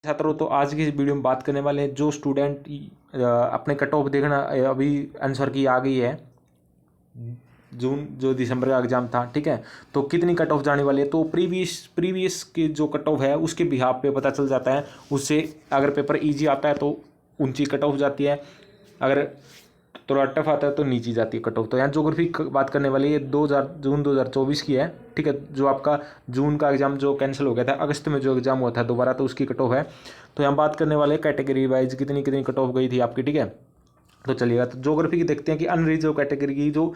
छात्रों, तो आज की इस वीडियो में बात करने वाले हैं जो स्टूडेंट अपने कट ऑफ देखना अभी आंसर की आ गई है जून जो दिसंबर का एग्जाम था, ठीक है। तो कितनी कट ऑफ जाने वाली है, तो प्रीवियस की जो कट ऑफ है उसके बिहाफ पे पता चल जाता है। उससे अगर पेपर इजी आता है तो ऊंची कट ऑफ जाती है, अगर थोड़ा टफ आता है तो नीची जाती है कट ऑफ। तो यहाँ ज्योग्राफी बात करने वाली है जून 2024 की है, ठीक है। जो आपका जून का एग्जाम जो कैंसिल हो गया था, अगस्त में जो एग्जाम हुआ था दोबारा, तो उसकी कट ऑफ है। तो यहाँ बात करने वाले कैटेगरी वाइज कितनी कितनी कट ऑफ गई थी आपकी, ठीक है। तो चलिएगा, तो ज्योग्राफी की देखते हैं कि अनरिजर्व कैटेगरी की जो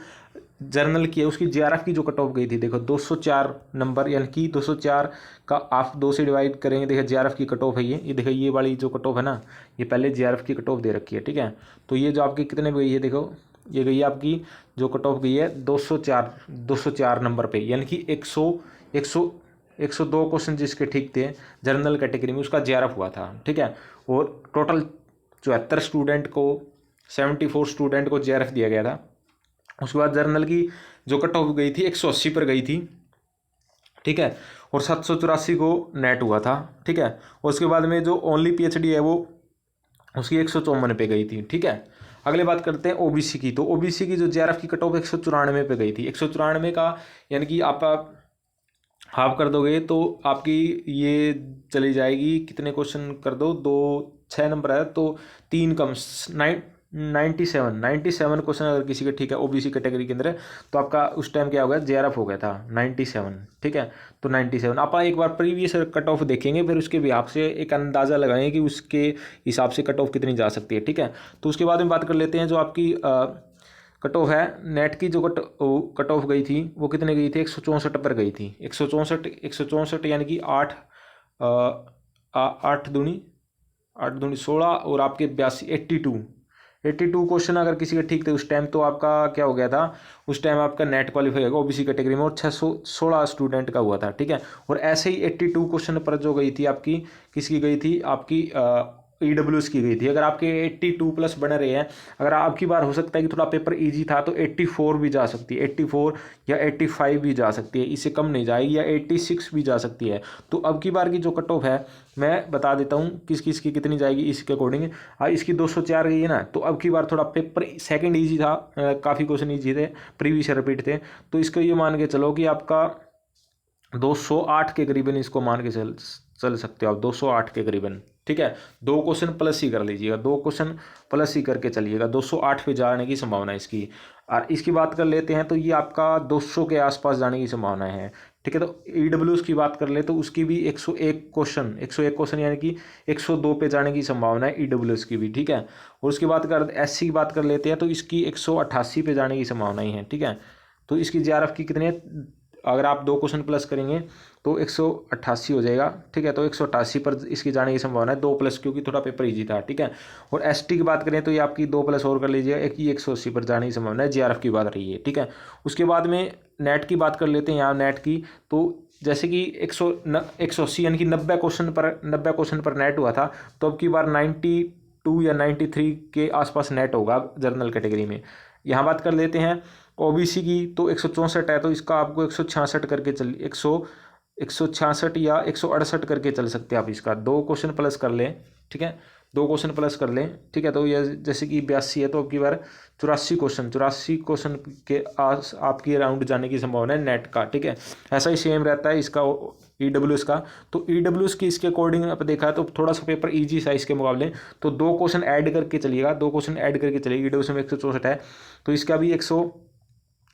जर्नल की है उसकी जीआरएफ की जो कट ऑफ गई थी, देखो 204 नंबर, यानी कि 204 का आप 2 से डिवाइड करेंगे। देखिए जीआरएफ की कट ऑफ है ये देखो, ये वाली जो कट ऑफ है ना, ये पहले जीआरएफ की कट ऑफ दे रखी है, ठीक है। तो ये जो आपकी कितने पे गई है, देखो ये गई है आपकी जो कट ऑफ गई है 204 नंबर पे, यानी कि 102 क्वेश्चन जिसके ठीक थे जनरल कैटेगरी में उसका जीआरएफ हुआ था, ठीक है। और टोटल 74 स्टूडेंट को जीआरएफ दिया गया था। उसके बाद जर्नल की जो कट ऑफ गई थी 180 पर गई थी, ठीक है। और 784 को नेट हुआ था, ठीक है। और उसके बाद में जो ओनली पीएचडी है वो उसकी 154 पे गई थी, ठीक है। अगले बात करते हैं ओबीसी की। तो ओबीसी की जो जीआरएफ की कट ऑफ 194 पे गई थी। 194 का यानी कि आप हाफ कर दोगे तो आपकी ये चली जाएगी, कितने क्वेश्चन कर दो, 6 नंबर है तो 3 कम 97 क्वेश्चन अगर किसी के ठीक है ओबीसी कैटेगरी के अंदर है, तो आपका उस टाइम क्या हो गया, जेआरएफ हो गया था 97, ठीक है। तो 97 आप एक बार प्रीवियस कट ऑफ देखेंगे, फिर उसके बिहाफ से एक अंदाज़ा लगाएंगे कि उसके हिसाब से कट ऑफ कितनी जा सकती है, ठीक है। तो उसके बाद में बात कर लेते हैं जो आपकी कट ऑफ है नेट की। जो कट ऑफ गई थी वो कितने गई थी, 164 पर गई थी। 164 यानी कि 8 दूनी 16 और आपके 82 क्वेश्चन अगर किसी के ठीक थे उस टाइम, तो आपका क्या हो गया था, उस टाइम आपका नेट क्वालिफाई होगा ओबीसी कैटेगरी में, और 616 स्टूडेंट का हुआ था, ठीक है। और ऐसे ही 82 क्वेश्चन पर जो गई थी आपकी, किसकी गई थी, आपकी ईडब्ल्यूएस की गई थी। अगर आपके 82 प्लस बने रहे हैं, अगर आपकी बार हो सकता है कि थोड़ा पेपर इजी था तो 84 भी जा सकती है, 84 या 85 भी जा सकती है, इससे कम नहीं जाएगी, या 86 भी जा सकती है। तो अब की बार की जो कट ऑफ है मैं बता देता हूँ किस किस की कितनी जाएगी इसके अकॉर्डिंग। इसकी 204 गई है ना, तो अब की बार थोड़ा पेपर सेकंड इजी था, काफ़ी क्वेश्चन इजी थे, प्रीवियस रिपीट थे, तो इसको ये मान के चलो कि आपका 208 के करीबन इसको मान के चल सकते हो आप, 208 के करीबन, ठीक है। 2 क्वेश्चन प्लस ही कर लीजिएगा, 2 क्वेश्चन प्लस ही करके चलिएगा, 208 पे जाने की संभावना है इसकी। और इसकी बात कर लेते हैं तो ये आपका 200 के आसपास जाने की संभावना है, ठीक है। तो ईडब्ल्यूएस की बात कर ले तो उसकी भी 101 क्वेश्चन यानी कि 102 पे जाने की संभावना है ईडब्ल्यूएस की भी, ठीक है। और उसके बाद एससी की बात कर लेते हैं तो इसकी 188 पे जाने की संभावनाएं हैं, ठीक है। तो इसकी जीआरएफ की कितनी है, अगर आप 2 क्वेश्चन प्लस करेंगे तो 188 हो जाएगा, ठीक है। तो 188 पर इसकी जाने की संभावना है, 2 प्लस क्योंकि थोड़ा पेपर इजी था, ठीक है। और एसटी की बात करें तो ये आपकी 2 प्लस और कर लीजिएगा, एक ही 180 पर जाने की संभावना है, जीआरएफ की बात रही है, ठीक है। उसके बाद में नेट की बात कर लेते हैं यहाँ नेट की। तो जैसे कि 180 यानी कि 90 क्वेश्चन पर नेट हुआ था, तो अब की बार 92 या 93 के आसपास नेट होगा जनरल कैटेगरी में। यहाँ बात कर लेते हैं ओबीसी की, तो 164 है तो इसका आपको 166 करके 166 या 168 करके चल सकते हैं आप, इसका 2 क्वेश्चन प्लस कर लें, ठीक है। 2 क्वेश्चन प्लस कर लें, ठीक है। तो ये जैसे कि 82 है तो अब की बार 84 क्वेश्चन के आस आपकी अराउंड जाने की संभावना है नेट का, ठीक है। ऐसा ही सेम रहता है इसका ईडब्ल्यूएस का। तो ईडब्ल्यूएस की इसके अकॉर्डिंग आप देखा तो थोड़ा सा पेपर इजी साइज के मुकाबले, तो 2 क्वेश्चन ऐड करके चलिएगा, 2 क्वेश्चन ऐड करके चलिएगा। ईडब्ल्यूएस में 164 है तो इसका भी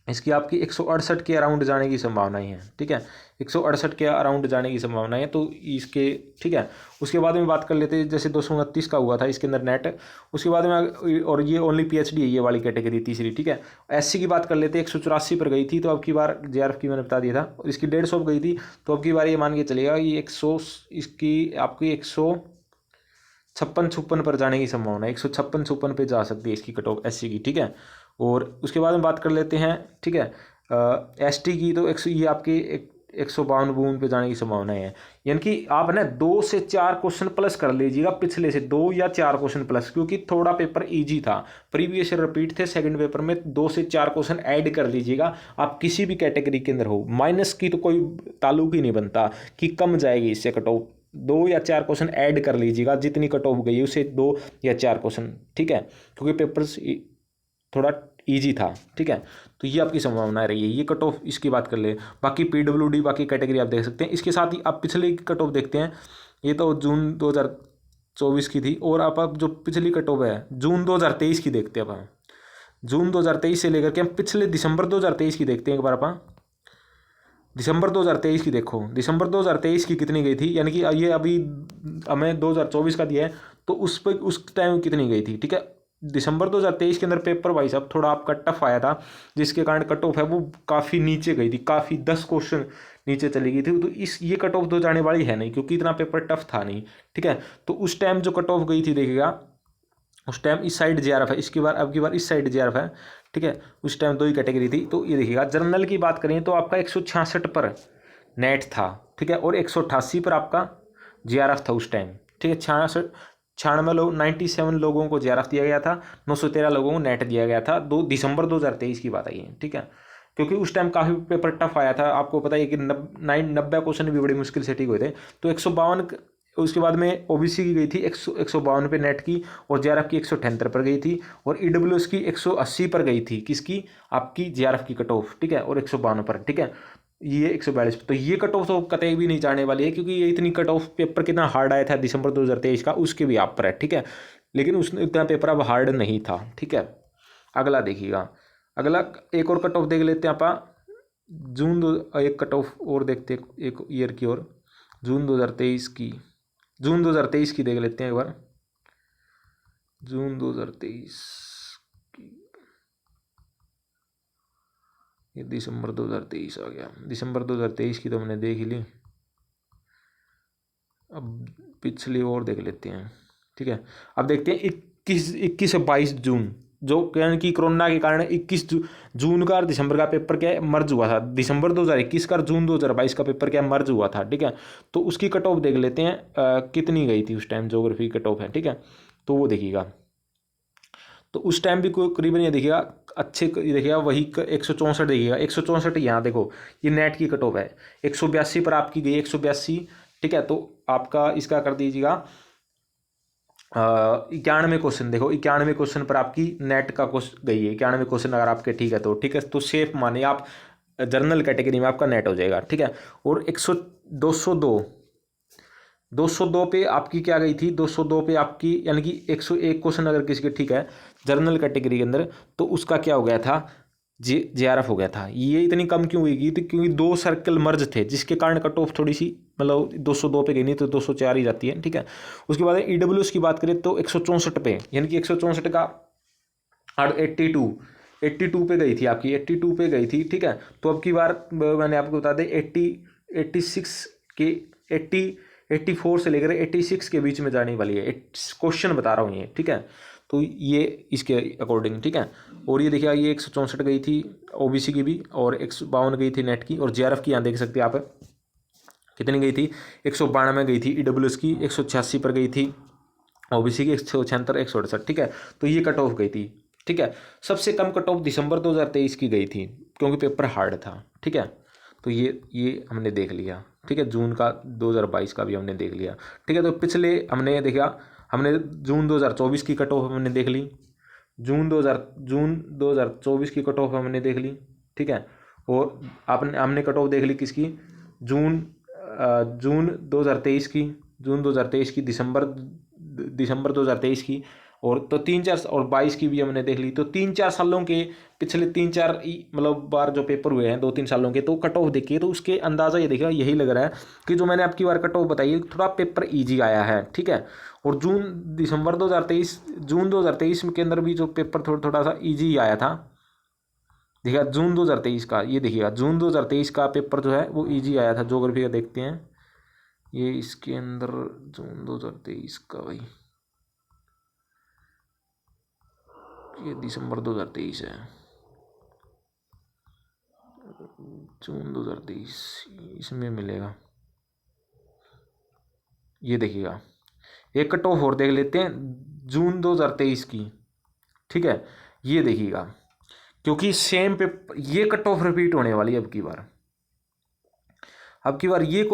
इसकी आपकी 168 के अराउंड जाने की संभावनाएं हैं, ठीक है। 168 के अराउंड जाने की संभावना है तो इसके, ठीक है। उसके बाद में बात कर लेते हैं जैसे 229 का हुआ था इसके अंदर नेट। उसके बाद में, और ये ओनली पीएचडी है ये वाली कैटेगरी तीसरी, ठीक है। एससी की बात कर लेते हैं, 184 पर गई थी, तो अब की बार जेआरएफ की मैंने बता दिया था, और इसकी 150 गई थी, तो अब की बार ये मान के चलेगा ये 100, इसकी आपकी 156 पर जाने की संभावना है, 156 पे जा सकती है इसकी कट ऑफ एससी की, ठीक है। और उसके बाद में बात कर लेते हैं, ठीक है, एसटी की। तो ये आपकी 152 पे जाने की संभावना है, यानी कि आप ना 2 से 4 क्वेश्चन प्लस कर लीजिएगा, पिछले से 2 या 4 क्वेश्चन प्लस, क्योंकि थोड़ा पेपर इजी था, प्रीवियस रिपीट थे, सेकंड पेपर में 2 से 4 क्वेश्चन ऐड कर लीजिएगा। आप किसी भी कैटेगरी के अंदर हो, माइनस की तो कोई ताल्लुक ही नहीं बनता कि कम जाएगी इससे कट ऑफ, 2 या 4 क्वेश्चन ऐड कर लीजिएगा, जितनी कट ऑफ गई है उसे 2 या 4 क्वेश्चन, ठीक है, क्योंकि पेपर थोड़ा इजी था, ठीक है। तो ये आपकी संभावना रही है, ये कट ऑफ इसकी बात कर ले। बाकी PWD बाकी कैटेगरी आप देख सकते हैं। इसके साथ ही आप पिछले कट ऑफ देखते हैं, ये तो जून 2024 की थी, और आप जो पिछली कट ऑफ है जून 2023 की देखते हैं। अब हम जून 2023 से लेकर के हम पिछले दिसंबर 2023 की देखते हैं एक बार। आप दिसंबर 2023 की देखो, दिसंबर 2023 की कितनी गई थी, यानी कि ये अभी हमें 2024 का दिया है, तो उस पर उस टाइम कितनी गई थी, ठीक है। दिसंबर 2023 के अंदर पेपर भाई साहब थोड़ा आपका टफ आया था, जिसके कारण कट ऑफ है वो काफ़ी नीचे गई थी, काफ़ी 10 क्वेश्चन नीचे चली गई थी। तो ये कट ऑफ तो जाने वाली है नहीं, क्योंकि इतना पेपर टफ था नहीं, ठीक है। तो उस टाइम जो कट ऑफ गई थी देखिएगा, उस टाइम इस साइड JRF है, इसकी बार अब की बार इस साइड JRF है, ठीक है। उस टाइम 2 ही कैटेगरी थी। तो ये देखिएगा, जर्नल की बात करें तो आपका 166 पर नेट था, ठीक है, और 188 पर आपका JRF था उस टाइम, ठीक है। 96 लोग 97 लोगों को JRF दिया गया था, 913 लोगों को नेट दिया गया था। 2 दिसंबर 2023 की बात आई है, ठीक है, क्योंकि उस टाइम काफ़ी पेपर टफ आया था। आपको पता है कि 90 क्वेश्चन भी बड़ी मुश्किल से ठीक हुए थे। तो 152, उसके बाद में OBC की गई थी 152 पे नेट की, और JRF की 178 पर गई थी, और EWS की 180 पर गई थी, किसकी, आपकी JRF की कट ऑफ, ठीक है, और 152 पर, ठीक है। ये 142, तो ये कट ऑफ तो कतई भी नहीं जाने वाली है, क्योंकि ये इतनी कट ऑफ पेपर कितना हार्ड आया था दिसंबर 2023 का, उसके भी आप पर है, ठीक है। लेकिन उसने इतना पेपर अब हार्ड नहीं था, ठीक है। अगला देखिएगा, अगला एक और कट ऑफ देख लेते हैं आप, एक कट ऑफ और देखते हैं एक ईयर की, और जून 2023 की देख लेते हैं एक बार। जून 2023 की, ये दिसंबर 2023 आ गया। दिसंबर 2023 की तो हमने देख ही ली, अब पिछली और देख लेते हैं, ठीक है। अब देखते हैं 21 से 22 जून, जो यानी कि कोरोना के कारण 21 जून का और दिसंबर का पेपर क्या है, मर्ज हुआ था। दिसंबर 2021 का और जून 2022 का पेपर क्या है, मर्ज हुआ था, ठीक है। तो उसकी कट ऑफ देख लेते हैं, कितनी गई थी उस टाइम, ज्योग्राफी कट ऑफ है, ठीक है। तो वो देखिएगा, तो उस टाइम भी कोई करीबन ये देखिएगा, अच्छे ये देखिएगा वही 164 देखिएगा, 164 यहाँ देखो, ये नेट की कट ऑफ है। 182 पर आपकी गई, 182, ठीक है। तो आपका इसका कर दीजिएगा 91 क्वेश्चन, देखो 91 क्वेश्चन पर आपकी नेट का क्वेश्चन गई है। 91 क्वेश्चन अगर आपके ठीक है तो, ठीक है, तो सेफ माने आप जर्नल कैटेगरी में आपका नेट हो जाएगा, ठीक है। और 202 पे आपकी क्या गई थी, 202 पे आपकी, यानी कि 101 क्वेश्चन अगर किसी के ठीक है जर्नल कैटेगरी के अंदर, तो उसका क्या हो गया था, JRF हो गया था। ये इतनी कम क्यों हुई थी, क्योंकि 2 सर्कल मर्ज थे, जिसके कारण कट ऑफ थोड़ी सी मतलब 202 पे गई, नहीं तो 204 ही जाती है, ठीक है। उसके बाद EWS की बात करें तो 164 पे, यानी कि 164 का 82 पे गई थी आपकी, 82 पे गई थी, ठीक है। तो अब की बार मैंने आपको बता दें 86 के 84 से लेकर 86 के बीच में जाने वाली है, क्वेश्चन बता रहा हूँ ये, ठीक है। तो ये इसके अकॉर्डिंग, ठीक है। और ये देखिए, ये 164 गई थी OBC की भी, और 152 गई थी नेट की, और JRF की यहाँ देख सकते हैं आप कितनी गई थी, 192 गई थी EWS की, 186 पर गई थी OBC की, 176, 168, ठीक है। तो ये कट ऑफ गई थी, ठीक है। सबसे कम कट ऑफ दिसंबर 2023 की गई थी, क्योंकि पेपर हार्ड था, ठीक है। तो ये हमने देख लिया, ठीक है। जून का 2022 का भी हमने देख लिया, ठीक है। तो पिछले हमने देखा, हमने जून 2024 की कट ऑफ हमने देख ली, जून 2024 की कट ऑफ हमने देख ली, ठीक है। और आपने हमने कट ऑफ देख ली किसकी, जून 2023 की, जून 2023 की, दिसंबर 2023 की, और तो 3-4 और 22 की भी हमने देख ली। तो 3-4 सालों के, पिछले 3-4 मतलब बार जो पेपर हुए हैं 2-3 सालों के, तो कट ऑफ देखिए, तो उसके अंदाज़ा ये देखिए, यही लग रहा है कि जो मैंने आपकी बार कट ऑफ बताई थोड़ा पेपर ईजी आया है, ठीक है। और जून 2023 के अंदर भी जो पेपर थोड़ा सा ईजी आया था, देखिए जून 2023 का, ये देखिएगा जून 2023 का पेपर जो है वो ईजी आया था, ज्योग्राफी का देखते हैं। ये इसके अंदर जून 2023 का भाई, ये दिसंबर 2023 है, जून 2023 इसमें मिलेगा। ये देखिएगा, एक कट ऑफ और देख लेते हैं जून 2023 की, ठीक है। ये देखिएगा, क्योंकि सेम पेपर, ये कट ऑफ रिपीट होने वाली है अब की बार। अब की बार ये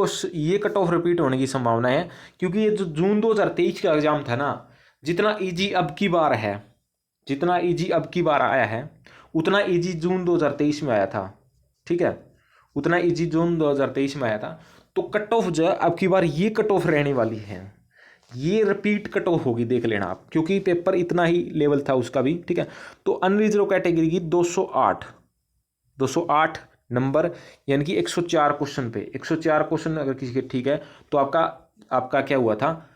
कट ऑफ रिपीट होने की संभावना है, क्योंकि ये जो जून 2023 का एग्जाम था ना, जितना इजी अब की बार है, जितना इजी अब की बार आया है, उतना इजी जून 2023 में आया था। ठीक है, उतना इजी जून 2023 में आया था। तो कट ऑफ जो है अब की बार ये कट ऑफ रहने वाली है, ये रिपीट कट ऑफ होगी, देख लेना आप, क्योंकि पेपर इतना ही लेवल था उसका भी। ठीक है, तो अनरिजर्व कैटेगरी की 208 नंबर, यानी कि 104 क्वेश्चन पे 104 क्वेश्चन अगर किसी के ठीक है, तो आपका आपका क्या हुआ था,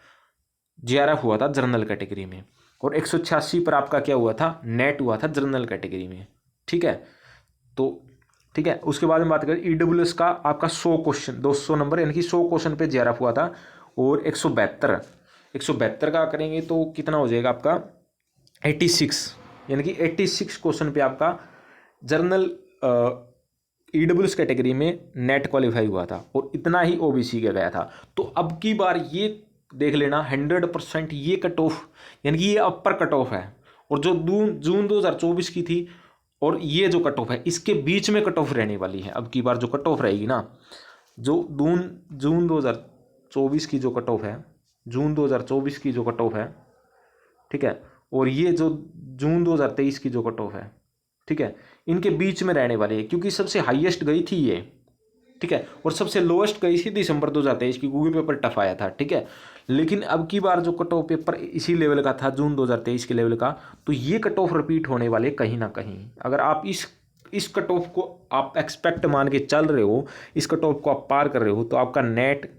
जेआरएफ हुआ था जनरल कैटेगरी में, और 186 पर आपका क्या हुआ था, नेट हुआ था जनरल कैटेगरी में। ठीक है, तो ठीक है, उसके बाद में बात करें ईडब्ल्यूएस का, आपका 100 क्वेश्चन 200 नंबर, यानी कि 100 क्वेश्चन पे जेआरएफ हुआ था, और 172 का करेंगे तो कितना हो जाएगा आपका 86, यानी कि 86 क्वेश्चन पे आपका जर्नल ईडब्ल्यूएस कैटेगरी में नेट क्वालिफाई हुआ था, और इतना ही ओबीसी का गया था। तो अब की बार ये देख लेना 100% ये कट ऑफ, यानी कि ये अपर कट ऑफ है, और जो जून 2024 की थी और ये जो कट ऑफ है, इसके बीच में कट ऑफ रहने वाली है। अब की बार जो कट ऑफ रहेगी ना, जो जून 2024 की जो कट ऑफ है, जून 2024 की जो कट ऑफ है, ठीक है, और ये जो जून 2023 की जो कट ऑफ है, ठीक है, इनके बीच में रहने वाली है, क्योंकि सबसे हाईएस्ट गई थी ये, ठीक है, और सबसे लोएस्ट गई थी दिसंबर 2023 की, क्योंकि पेपर टफ आया था। ठीक है, लेकिन अब की बार जो कट ऑफ पेपर इसी लेवल का था, जून 2023 के लेवल का, तो ये कट ऑफ रिपीट होने वाले कहीं ना कहीं। अगर आप इस कट ऑफ को आप एक्सपेक्ट मान के चल रहे हो, इस कट ऑफ को आप पार कर रहे हो, तो आपका नेट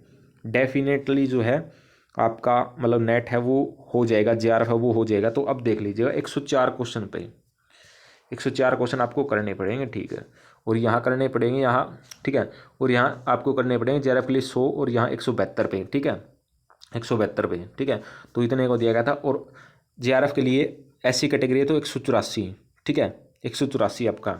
डेफिनेटली जो है आपका, मतलब नेट है वो हो जाएगा, जेआरएफ है वो हो जाएगा। तो अब देख लीजिएगा 104 क्वेश्चन पे 104 क्वेश्चन आपको करने पड़ेंगे। ठीक है, और यहाँ करने पड़ेंगे यहाँ, ठीक है, और यहाँ आपको करने पड़ेंगे जेआरएफ के लिए 100, और यहाँ 172 पे। ठीक है, 172 पे। ठीक है, तो इतने को दिया गया था। और जेआरएफ के लिए एससी कैटेगरी है तो 184। ठीक है, 184 आपका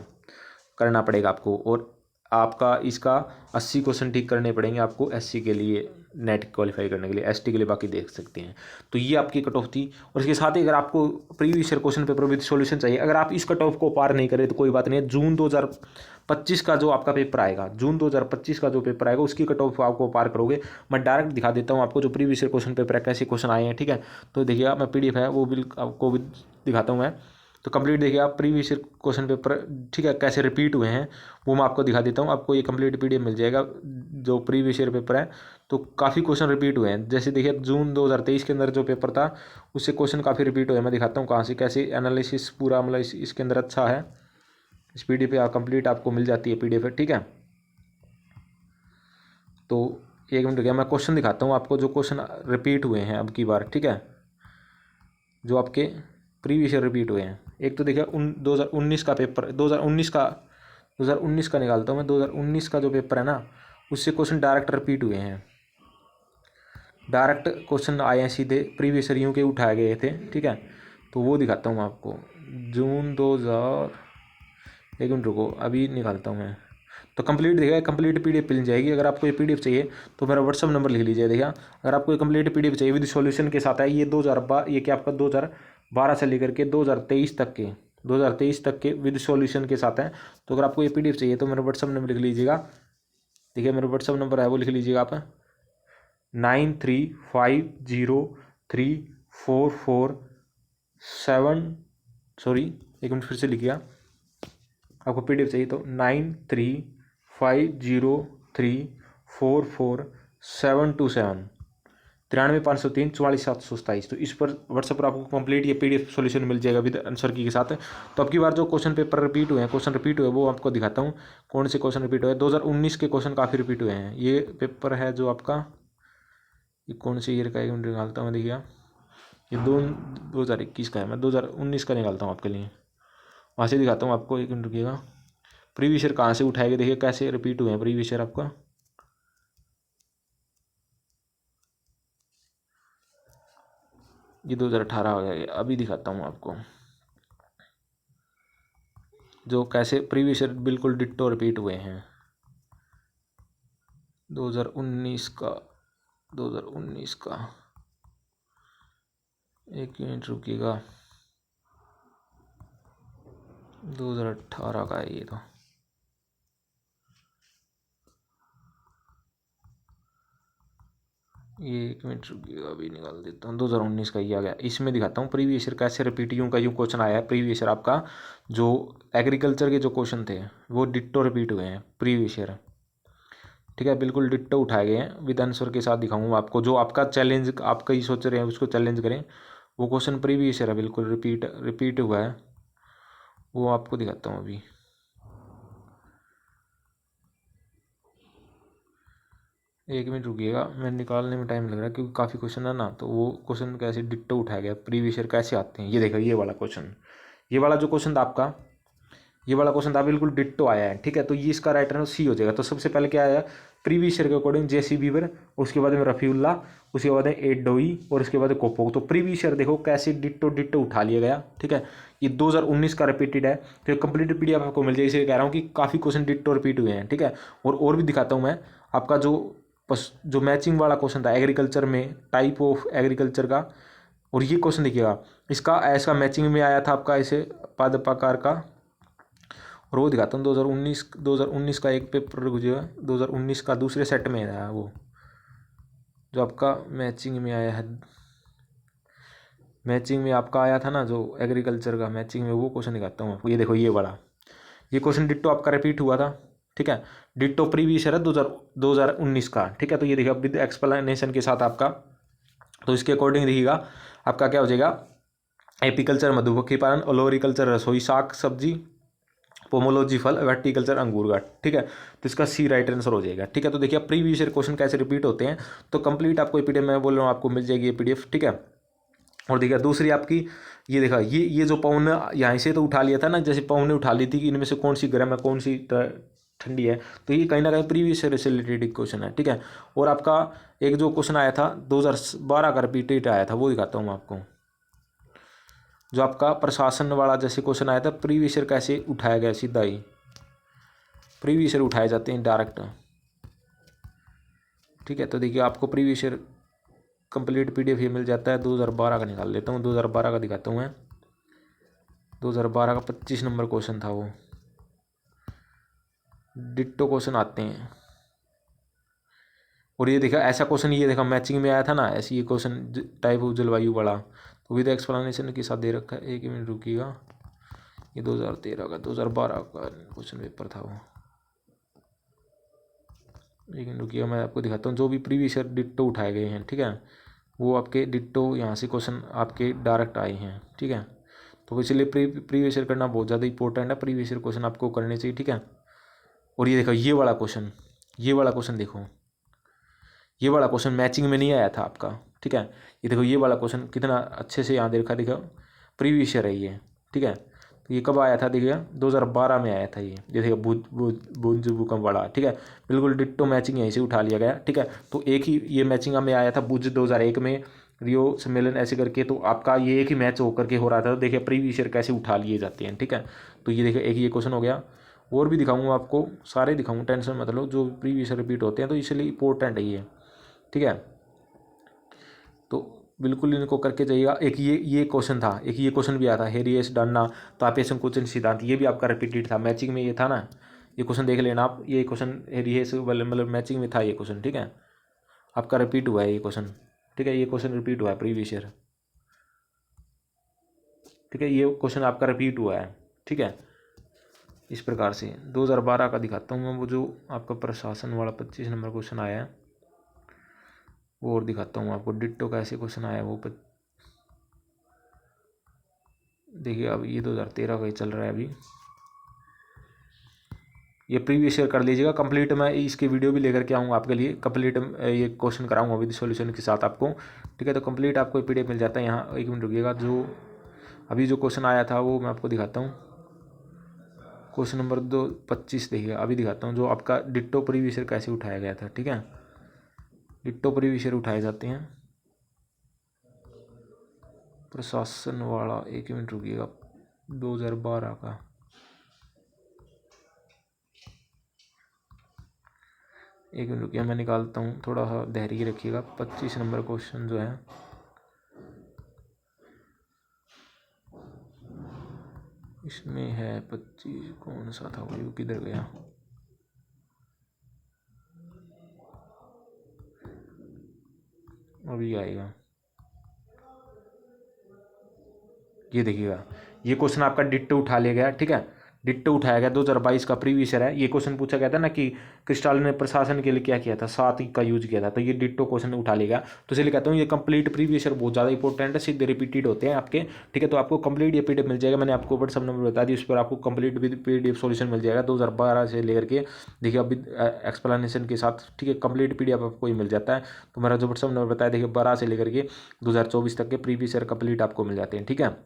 करना पड़ेगा आपको, और आपका इसका 80 क्वेश्चन ठीक करने पड़ेंगे आपको एससी के लिए, नेट क्वालिफाई करने के लिए। एसटी के लिए बाकी देख सकते हैं। तो ये आपकी कट ऑफ थी, और इसके साथ ही अगर आपको previous year question paper with solution चाहिए, अगर आप इस कट ऑफ को पार नहीं करें तो कोई बात नहीं है, जून 2025 का जो आपका पेपर आएगा, जून 2025 का जो पेपर आएगा उसकी कट ऑफ आपको पार करोगे। मैं डायरेक्ट दिखा देता हूँ आपको जो प्रीवियस ईयर क्वेश्चन पेपर है, कैसे क्वेश्चन आए हैं। ठीक है, तो देखिए मैं पीडीएफ है वो बिल आपको भी दिखाता हूँ मैं, तो कंप्लीट देखिए आप प्रीवियस ईयर क्वेश्चन पेपर, ठीक है, कैसे रिपीट हुए हैं वो मैं आपको दिखा देता हूँ। आपको ये कंप्लीट पीडीएफ मिल जाएगा जो प्रीवियस ईयर पेपर है, तो काफ़ी क्वेश्चन रिपीट हुए हैं। जैसे देखिए जून 2023 के अंदर जो पेपर था उससे क्वेश्चन काफ़ी रिपीट हुए हैं। मैं दिखाता हूँ कहाँ से कैसे एनालिसिस पूरा, मतलब इसके अंदर अच्छा है। इस पीडीएफ पे कंप्लीट आपको मिल जाती है पीडीएफ है। ठीक है, तो एक मिनट गया, मैं क्वेश्चन दिखाता हूँ आपको जो क्वेश्चन रिपीट हुए हैं अब की बार। ठीक है, जो आपके प्रीवियस ईयर रिपीट हुए हैं। एक तो देखिए 2019 का पेपर, 2019 का निकालता हूँ मैं। 2019 का जो पेपर है ना, उससे क्वेश्चन डायरेक्ट रिपीट हुए हैं, डायरेक्ट क्वेश्चन आए हैं सीधे प्रीवियस ईयर के उठाए गए थे। ठीक है, तो वो दिखाता हूँ आपको। जून 2000, एक मिनट रुको अभी निकालता हूँ मैं। तो कंप्लीट देखिए, कंप्लीट पीडीएफ मिल जाएगी। अगर आपको ये पीडीएफ चाहिए तो मेरा व्हाट्सअप नंबर लिख लीजिए। देखिए अगर आपको ये कंप्लीट पीडीएफ चाहिए विद सॉल्यूशन के साथ है, ये 2012, ये क्या आपका 2012 से लेकर के 2023 तक के, 2023 तक के विद सॉल्यूशन के साथ है। तो अगर आपको ये पीडीएफ चाहिए तो मेरा व्हाट्सअप नंबर लिख लीजिएगा। देखिए मेरा व्हाट्सअप नंबर है वो लिख लीजिएगा आप, 93503447, सॉरी एक मिनट फिर से लिखिएगा। आपको पीडीएफ चाहिए तो 9350344727, 93 503 44 727। तो इस पर व्हाट्सएप पर आपको कंप्लीट ये पीडीएफ सॉल्यूशन मिल जाएगा विद आंसर की के साथ। तो अब की बार जो क्वेश्चन पेपर रिपीट हुए हैं, क्वेश्चन रिपीट हुए वो आपको दिखाता हूँ कौन से क्वेश्चन रिपीट हुए। 2019 के क्वेश्चन काफ़ी रिपीट हुए हैं। ये पेपर है जो आपका, ये कौन से ईयर का, एक मिनट निकालता हूँ। देखिए ये 2021 का है, मैं 2019 का निकालता हूँ आपके लिए, वहाँ से दिखाता हूँ आपको। एक मिनट रुकिएगा, प्रीवियस ईयर कहाँ से उठाएगा, देखिए कैसे रिपीट हुए हैं प्रीवियस ईयर आपका। ये 2018 हो गया, अभी दिखाता हूँ आपको जो कैसे प्रीवियस ईयर बिल्कुल डिट्टो रिपीट हुए हैं। 2019 का, 2019 का, एक मिनट रुकिएगा, 2018 का है ये तो। ये 1 मिनट रुकिएगा, अभी निकाल देता हूँ। 2019 का ये आ गया। इसमें दिखाता हूँ प्रीवियस ईयर कैसे रिपीट यूँ का यूँ क्वेश्चन आया है। प्रीवियस ईयर आपका जो एग्रीकल्चर के जो क्वेश्चन थे वो डिट्टो रिपीट हुए हैं प्रीवियस ईयर। ठीक है, बिल्कुल डिट्टो उठाए गए हैं, विद आंसर के साथ दिखाऊंगा आपको। जो आपका चैलेंज आप कहीं सोच रहे हैं उसको चैलेंज करें, वो क्वेश्चन प्रीवियस ईयर है, बिल्कुल रिपीट हुआ है, वो आपको दिखाता हूँ अभी। एक मिनट रुकिएगा, मैं निकालने में टाइम लग रहा है क्योंकि काफ़ी क्वेश्चन है ना, तो वो क्वेश्चन कैसे डिट्टो उठाया गया प्रीवियस ईयर कैसे आते हैं। ये देखो ये वाला क्वेश्चन, ये वाला जो क्वेश्चन था आपका, ये वाला क्वेश्चन था बिल्कुल डिट्टो आया है। ठीक है, तो ये इसका राइट आंसर सी हो जाएगा। तो सबसे पहले क्या आया प्रीवियस ईयर के अकॉर्डिंग, जेसी बीवर, उसके बाद में रफ़ीउल्लाह, उसके बाद में एडोई, और उसके बाद कोपोक। तो प्रीवियस ईयर देखो कैसे डिट्टो डिट्टो उठा लिया गया। ठीक है, ये 2019 का रिपीटेड है, तो कंप्लीट पीडीएफ आपको मिल जाएगी। इसलिए कह रहा हूँ कि काफ़ी क्वेश्चन डिट्टो रिपीट हुए हैं। ठीक है, और भी दिखाता हूँ मैं आपका जो मैचिंग वाला क्वेश्चन था एग्रीकल्चर में, टाइप ऑफ एग्रीकल्चर का। और ये क्वेश्चन देखिएगा, इसका ऐसा मैचिंग में आया था आपका ऐसे पद प्रकार का। और वो दिखाता हूँ 2019 का एक पेपर गुजरा, 2019 का दूसरे सेट में आया वो, जो आपका मैचिंग में आया है। मैचिंग में आपका आया था ना जो एग्रीकल्चर का मैचिंग में, वो क्वेश्चन दिखाता हूँ आपको। ये देखो ये वाला, ये क्वेश्चन डिट्टो आपका रिपीट हुआ था। ठीक है, डिट्टो प्रीवियस ईयर है 2019 का। ठीक है, तो ये देखिए विद एक्सप्लेनेशन के साथ आपका। तो इसके अकॉर्डिंग देखिएगा आपका क्या हो जाएगा, एपीकल्चर मधुमक्खी पालन, ओलोरिकल्चर रसोई शाक सब्जी, पोमोलॉजी फल, वेटिकल्चर अंगूर का। ठीक है, तो इसका सी राइट आंसर हो जाएगा। ठीक है, तो देखिए प्रीवियस ईयर क्वेश्चन कैसे रिपीट होते हैं। तो कंप्लीट आपको पीडीएफ मैं बोल रहा हूँ आपको मिल जाएगी ये पीडीएफ। ठीक है, और देखिए दूसरी आपकी, ये देखा ये जो पवन यहाँ से तो उठा लिया था ना, जैसे पवन ने उठा ली थी कि इनमें से कौन सी गर्म है कौन सी ठंडी है। तो ये कहीं ना कहीं प्रीवियस ईयर से रिलेटेड क्वेश्चन है। ठीक है, और आपका एक जो क्वेश्चन आया था 2012 का रिपीटेड आया था, वो दिखाता हूँ मैं आपको। जो आपका प्रशासन वाला जैसे क्वेश्चन आया था, प्रीवियस ईयर कैसे उठाया गया, सीधा ही प्रीवियस ईयर उठाए जाते हैं डायरेक्ट। ठीक है, तो देखिए आपको प्रीवियस ईयर कंप्लीट पीडीएफ ये मिल जाता है। 2012 का निकाल लेता हूँ, 2012 का दिखाता हूँ मैं। 2012 का 25 नंबर क्वेश्चन था वो, डिट्टो क्वेश्चन आते हैं। और ये देखा ऐसा क्वेश्चन, ये देखा मैचिंग में आया था ना ऐसे, ये क्वेश्चन टाइप ऑफ जलवायु वाला, तो विद एक्सप्लेनेशन के साथ दे रखा है। एक मिनट रुकिएगा, ये 2013 का 2012 का क्वेश्चन पेपर था वो। एक मिनट रुकिएगा, मैं आपको दिखाता हूँ जो भी प्रीवियस ईयर डिट्टो उठाए गए हैं। ठीक है, वो आपके डिट्टो यहाँ से क्वेश्चन आपके डायरेक्ट आए हैं। ठीक है, तो इसलिए प्रीवियस ईयर करना बहुत ज़्यादा इंपॉर्टेंट है, प्रीवियस ईयर क्वेश्चन आपको करने चाहिए। ठीक है, और ये देखो ये वाला क्वेश्चन, ये वाला क्वेश्चन देखो, ये वाला क्वेश्चन मैचिंग में नहीं आया था आपका। ठीक है, ये देखो ये वाला क्वेश्चन कितना अच्छे से यहाँ देखा, देखो प्रीवियस ईयर है ये। ठीक है, तो ये कब आया था देखिएगा, 2012 में आया था ये देखिएगा, भूज भूकंप वाला। ठीक है, बिल्कुल डिट्टो मैचिंग यहीं से उठा लिया गया। ठीक है, तो एक ही ये मैचिंग में आया था भुज 2001 में, रियो सम्मेलन ऐसे करके, तो आपका ये एक ही मैच होकर के हो रहा था। तो देखिए प्रीवियस ईयर कैसे उठा लिए जाते हैं। ठीक है, तो ये देखिए एक ये क्वेश्चन हो गया, और भी दिखाऊंगा आपको, सारे दिखाऊंगा, टेंशन मत लो, जो प्रीवियस ईयर रिपीट होते हैं तो इसलिए इंपॉर्टेंट है ये। ठीक है, तो बिल्कुल इनको करके जाइएगा। एक ये क्वेश्चन था, एक ये क्वेश्चन भी आया था, हेरियस डालना तापीय संकोचन सिद्धांत, ये भी आपका रिपीटेड था, मैचिंग में ये था ना, ये क्वेश्चन देख लेना आप। ये क्वेश्चन हेरियस मतलब मैचिंग में था ये क्वेश्चन। ठीक है, आपका रिपीट हुआ है ये क्वेश्चन। ठीक है, ये क्वेश्चन रिपीट हुआ है प्रीवियस ईयर। ठीक है, ये क्वेश्चन आपका रिपीट हुआ है। ठीक है, इस प्रकार से 2012 का दिखाता हूँ मैं, वो जो आपका प्रशासन वाला 25 नंबर क्वेश्चन आया है, वो और दिखाता हूँ आपको डिट्टो का ऐसे क्वेश्चन आया है वो। देखिए अब ये 2013 का ही चल रहा है अभी, ये प्रीवियस ईयर कर लीजिएगा कंप्लीट। मैं इसकी वीडियो भी लेकर के आऊँगा आपके लिए, कंप्लीट ये क्वेश्चन कराऊंगा विद सॉल्यूशन के साथ आपको। ठीक है, तो कंप्लीट आपको पीडीएफ मिल जाता है यहाँ। एक मिनट रुकिएगा, जो अभी जो क्वेश्चन आया था वो मैं आपको दिखाता हूँ। क्वेश्चन नंबर 25 देखिए, अभी दिखाता हूँ जो आपका डिट्टो प्रीवियस ईयर कैसे उठाया गया था। ठीक है, डिट्टो प्रीवियस ईयर उठाए जाते हैं प्रशासन वाला। एक मिनट रुकिएगा, 2012 का, एक मिनट रुकिए मैं निकालता हूँ, थोड़ा सा धैर्य रखिएगा। 25 नंबर क्वेश्चन जो है, इसमें है 25, कौन सा था वो, किधर गया। अभी आएगा, ये देखिएगा, ये क्वेश्चन आपका डिट्टो उठा लिया गया, ठीक है, डिट्टो उठाया गया, 2022 का प्रीवियस ईयर है। ये क्वेश्चन पूछा गया था ना कि क्रिस्टाल ने प्रशासन के लिए क्या किया था, 7 का यूज किया था, तो ये डिट्टो क्वेश्चन उठा लिया। तो इसलिए कहता हूँ ये कंप्लीट प्रीवियस ईयर बहुत ज़्यादा इंपॉर्टेंट है, सीधे रिपीटेड होते हैं आपके, ठीक है। तो आपको कंप्लीट ये पीडीएफ मिल जाएगा, मैंने आपको व्हाट्सअप नंबर बता दी, उस पर आपको कंप्लीट पीडीएफ सॉल्यूशन मिल जाएगा 2012 से लेकर के, देखिए अभी एक्सप्लेनेशन के साथ, ठीक है, कंप्लीट पीडीएफ आपको ही मिल जाता है। तो मेरा जो व्हाट्सअप नंबर बताया, देखिए 12 से लेकर के 2024 तक के प्रीवियस ईयर कंप्लीट आपको मिल जाते हैं, ठीक है।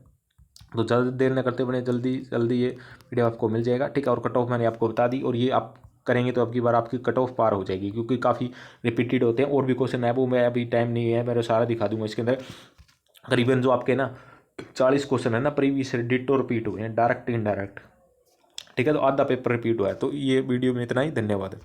तो ज़्यादा देर न करते बने, जल्दी जल्दी ये वीडियो आपको मिल जाएगा, ठीक है। और कट ऑफ मैंने आपको बता दी, और ये आप करेंगे तो आपकी बार आपकी कट ऑफ पार हो जाएगी, क्योंकि काफ़ी रिपीटेड होते हैं। और भी क्वेश्चन है, वो मैं अभी टाइम नहीं है, मैं सारा दिखा दूंगा इसके अंदर। करीबन जो आपके ना 40 क्वेश्चन है ना प्रीवियस डिट्टो रिपीट हुए हैं, डायरेक्ट इनडायरेक्ट, ठीक है। तो आधा पेपर रिपीट हुआ है। तो ये वीडियो में इतना ही, धन्यवाद।